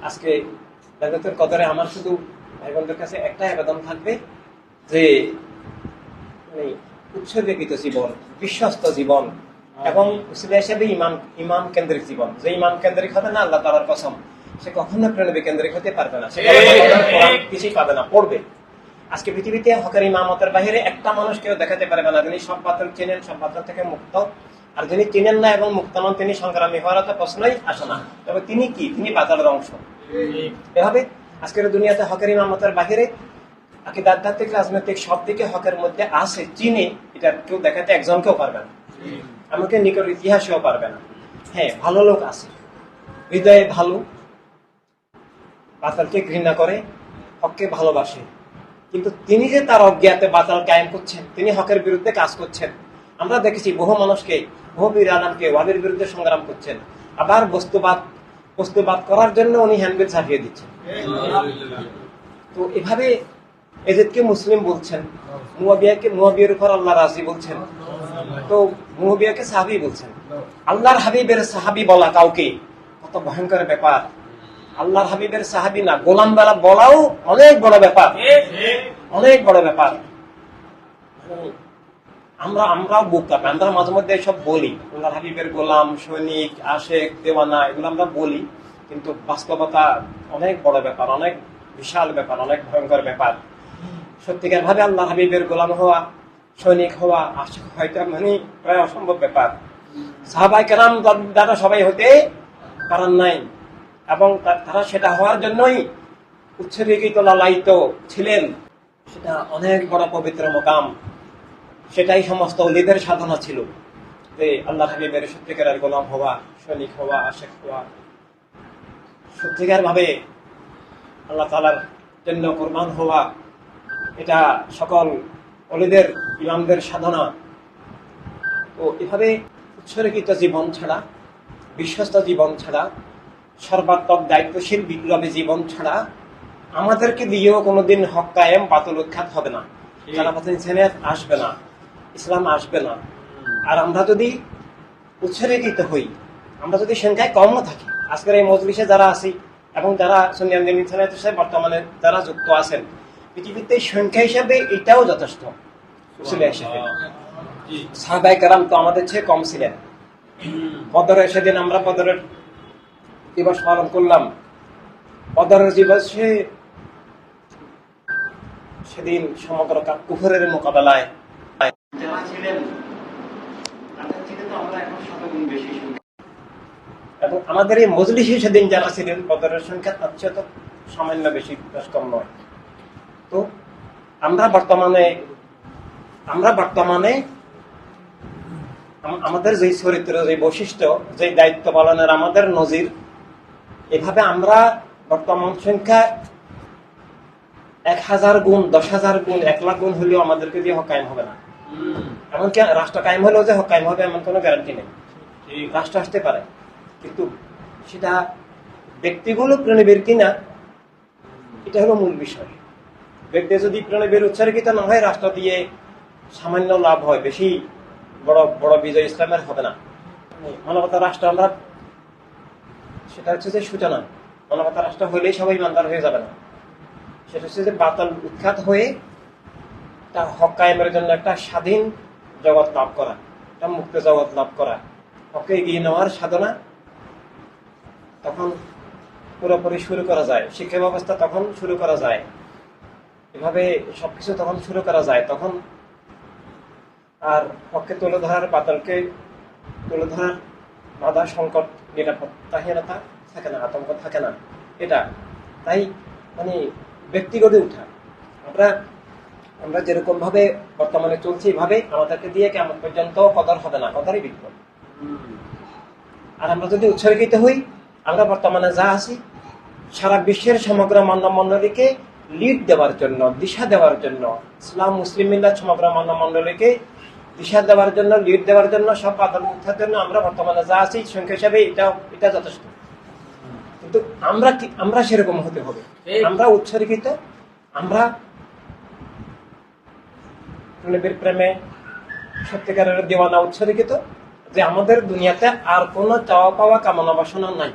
আজকে লাইলাতুল কদরে আমার শুধু ভাই বোনদের কাছে একটা আবেদন থাকবে যে মানে উৎসর্গীকৃত জীবন, বিশ্বস্ত জীবন এবং উসিলা হিসেবে ইমাম কেন্দ্রিক জীবন। যে ইমাম কেন্দ্রিক হবে না, আল্লাহ তাআলার কসম, সে কখনো প্রেরণবী কেন্দ্রিক হতে পারবে না। সে কোরআন কিছুই পাবে না, পড়বে। আজকে পৃথিবীতে হকের ইমামতের বাহিরে একটা মানুষ কেউ দেখাতে পারবে না যিনি সব বাতিল চেনেন, সব বাতিল থেকে মুক্ত। আর যিনি চিনেন না এবং মুক্ত নন, তিনি সংগ্রামী হওয়ার তো প্রশ্নই আসে না। তবে তিনি কি? তিনি বাতিলের অংশ। এভাবে আজকের দুনিয়াতে হকের ইমামতের বাহিরে আধ্যাত্মিক, রাজনৈতিক সব দিকে হকের মধ্যে আছে, চিনে, এটা কেউ দেখাতে একজনকেও পারবে না, এমনকি নিকট ইতিহাসেও পারবে না। হ্যাঁ, ভালো লোক আছে, হৃদয়ে ভালো, বাতালকে ঘৃণা করে, হককে ভালোবাসে, কিন্তু তিনি যে তার অজ্ঞাতে বাতাল কায়েম করছেন, তিনি হকের বিরুদ্ধে কাজ করছেন। আমরা দেখেছি বহু মানুষকে, বহু বীর আলমকে ওয়াবির বিরুদ্ধে সংগ্রাম করছেন, আবার বস্তুবাদ করার জন্য উনি হ্যান্ডবিল ছাপিয়ে দিচ্ছেন। তো এভাবে এজিদকে মুসলিম বলছেন, মুয়াবিয়ার উপর আল্লাহ রাজি বলছেন, তো মুয়াবিয়াকে সাহাবী বলছেন। আল্লাহর হাবিবের সাহাবী বলা কাউকে কত ভয়ঙ্কর ব্যাপার। আল্লাহর হাবিবের সাহাবী না, গোলাম বেলা বলাও অনেক বড় ব্যাপার, অনেক বড় ব্যাপার। আমরাও বুক কাঁপে, আমরা মাঝে মধ্যে এসব বলি, আল্লাহর হাবিবের গোলাম, সৈনিক, আশেক, দেওয়ানা, এগুলো আমরা বলি, কিন্তু বাস্তবতা অনেক বড় ব্যাপার, অনেক বিশাল ব্যাপার, অনেক ভয়ঙ্কর ব্যাপার। সত্যিকার ভাবে আল্লাহর হাবিবের গোলাম হওয়া, সৈনিক হওয়া, আশেক হয়তো মানে প্রায় অসম্ভব ব্যাপার। সাহাবায়ে কেরাম দাদা সবাই হতে পারেন নাই, এবং তারা সেটা হওয়ার জন্যই উৎসর্গীকৃত, লালায়িত ছিলেন। সেটা অনেক বড় পবিত্র মোকাম, সেটাই সমস্ত ওলিদের সাধনা ছিল, যে আল্লাহ হাবিবের সত্যিকারের গোলাম হওয়া, সৈনিক হওয়া, আশেক হওয়া, সত্যিকার ভাবে আল্লাহ তাআলার জন্য কুরবান হওয়া। এটা সকল ওলিদের, ইমামদের সাধনা। তো এভাবে উৎসর্গিত জীবন ছাড়া, বিশ্বস্ত জীবন ছাড়া, সর্বাত্মক দায়িত্বশীল বিপ্লবী জীবন ছাড়া আমাদেরকে দিয়েও কোনোদিন হক কায়েম, বাতিল উৎখাত হবে না, জানাবাতিল ইনসানিয়াত আসবে না, ইসলাম আসবে না। আর আমরা যদি উৎসর্গীকৃত হই, আমরা যদি সংখ্যায় কম না থাকি, আজকের এই মজলিসে যারা আছি এবং যারা সুন্নি আল ইনসানিয়াতের সাথে বর্তমানে যারা যুক্ত আছেন, পৃথিবীতে সংখ্যা হিসাবে এটাও যথেষ্ট। সাহাবায়ে কেরাম তো আমাদের চেয়ে কম ছিলেন। বদরে সেদিন আমরা বদরের দিবস পালন করলাম। বদরের দিবসে সেদিন সমগ্র কুফরের মোকাবেলায় যারা ছিলেন তাদের থেকে তো আমরা এখন শতগুণ বেশি সংখ্যা, এবং আমাদের এই মজলিসে সেদিন যারা ছিলেন বদরের সংখ্যা তার চেয়ে তো সামান্য বেশি, বেশ কম নয়। তো আমরা বর্তমানে আমাদের যে চরিত্র, যে বৈশিষ্ট্য, যে দায়িত্ব পালনের আমাদের নজির, এভাবে আমরা বর্তমান সংখ্যা 1000 গুণ, 10,000 গুণ, 1 লাখ গুণ হলেও আমাদেরকে দিয়ে হক কায়েম হবে না। এমনকি রাষ্ট্র কায়েম হলেও যে হক কায়েম হবে এমন কোনো গ্যারান্টি নেই। রাষ্ট্র আসতে পারে, কিন্তু সেটা ব্যক্তিগুলো প্রণবীর কিনা, এটা হলো মূল বিষয়। ব্যক্তি যদি প্রণবীর উৎসর্গিত না হয়, রাষ্ট্র দিয়ে সামান্য লাভ হয়, বেশি বড় বড় বিজয় ইসলামের হবে না। মানবতা রাষ্ট্র আমরা, সেটা হচ্ছে যে সূচনা। মানবতা রাষ্ট্র হইলেই সবাই ইমানদার হয়ে যাবে না। সেটা হচ্ছে যে বাতিল উৎখাত হয়ে তা হক কায়েমের জন্য একটা স্বাধীন জগৎ লাভ করা, একটা মুক্ত জগৎ লাভ করা, হকে এগিয়ে নেওয়ার সাধনা তখন পুরোপুরি শুরু করা যায়। শিক্ষা ব্যবস্থা তখন শুরু করা যায়, এভাবে সবকিছু তখন শুরু করা যায়। তখন আর হককে তুলে ধরার, বাতিলকে তুলে ধরার বাধা, সংকট, নিরাপত্তাহীনতা থাকে না, আতঙ্ক থাকে না। এটা তাই মানে ব্যক্তিগত উঠা, আমরা যেরকম ভাবে বর্তমানে চলছি, এভাবে আমাদেরকে দিয়ে কেমন পর্যন্ত কদর হবে না, কদরই বিপদ। আর আমরা যদি উৎসর্গিত হই, আমরা বর্তমানে যা আছি, সারা বিশ্বের সমগ্র মানবমণ্ডলীকে লিড দেওয়ার জন্য, দিশা দেওয়ার জন্য, ইসলাম মুসলিম মিল্লাত সমগ্র মানবমণ্ডলীকে দিশা দেওয়ার জন্য, লিড দেওয়ার জন্য, সব বাতিল মুক্তার জন্য আমরা বর্তমানে যা আছি সংখ্যা হিসাবে এটা যথেষ্ট। কিন্তু আমরা সেরকম হতে হবে। আমরা উৎসর্গিত, আমরা নবীর প্রেমে সত্যিকারের দেওয়ানা, উৎসর্গিত, যে আমাদের দুনিয়াতে আর কোনো চাওয়া পাওয়া, কামনা বাসনা নাই।